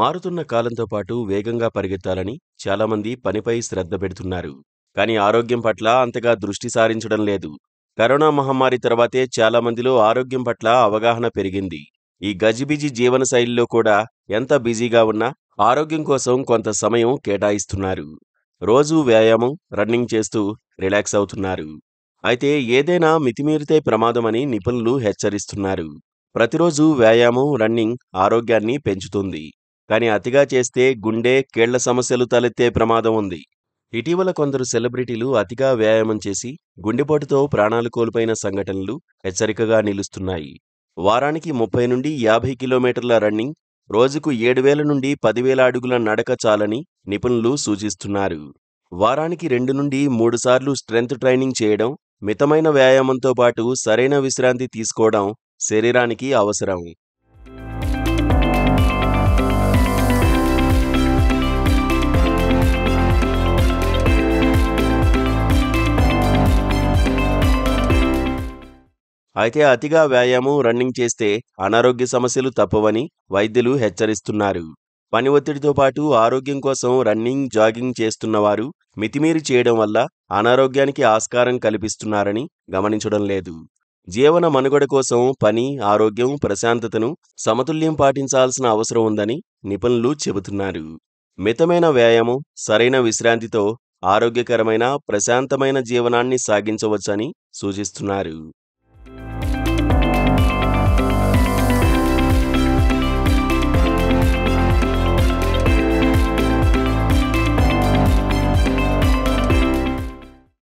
మారుతున్న కాలంతో పాటు వేగంగా పరిగెత్తాలని చాలామంది పనిపై శ్రద్ధ పెడుతున్నారు. కానీ ఆరోగ్యం పట్ల అంతగా దృష్టి సారించడం లేదు. కరోనా మహమ్మారి తర్వాతే చాలా మందిలో ఆరోగ్యం పట్ల అవగాహన పెరిగింది. ఈ గజిబిజి జీవన శైలిలో కూడా ఎంత బిజీగా ఉన్నా ఆరోగ్యం కోసం కొంత సమయం కేటాయిస్తున్నారు. రోజూ వ్యాయామం, రన్నింగ్ చేస్తూ రిలాక్స్ అవుతున్నారు. అయితే ఏదైనా మితిమీరితే ప్రమాదమని నిపుణులు హెచ్చరిస్తున్నారు. ప్రతిరోజు వ్యాయామం, రన్నింగ్ ఆరోగ్యాన్ని పెంచుతుంది. కానీ అతిగా చేస్తే గుండె, కీళ్ల సమస్యలు తలెత్తే ప్రమాదం ఉంది. ఇటీవల కొందరు సెలబ్రిటీలు అతిగా వ్యాయామం చేసి గుండెపోటుతో ప్రాణాలు కోల్పోయిన సంఘటనలు హెచ్చరికగా నిలుస్తున్నాయి. వారానికి 30 నుండి 50 కిలోమీటర్ల రన్నింగ్, రోజుకు 7,000 నుండి 10,000 అడుగుల నడక చాలని నిపుణులు సూచిస్తున్నారు. వారానికి 2 నుండి 3 సార్లు స్ట్రెంత్ ట్రైనింగ్ చేయడం, మితమైన వ్యాయామంతో పాటు సరైన విశ్రాంతి తీసుకోవడం శరీరానికి అవసరం. అయితే అతిగా వ్యాయామం, రన్నింగ్ చేస్తే అనారోగ్య సమస్యలు తప్పవని వైద్యులు హెచ్చరిస్తున్నారు. పని ఒత్తిడితో పాటు ఆరోగ్యం కోసం రన్నింగ్, జాగింగ్ చేస్తున్నవారు మితిమీరి చేయడం వల్ల అనారోగ్యానికి ఆస్కారం కల్పిస్తున్నారని గమనించడం లేదు. జీవన మనుగడ కోసం పని, ఆరోగ్యం, ప్రశాంతతను సమతుల్యం పాటించాల్సిన అవసరం ఉందని నిపుణులు చెబుతున్నారు. మితమైన వ్యాయామం, సరైన విశ్రాంతితో ఆరోగ్యకరమైన, ప్రశాంతమైన జీవనాన్ని సాగించవచ్చని సూచిస్తున్నారు.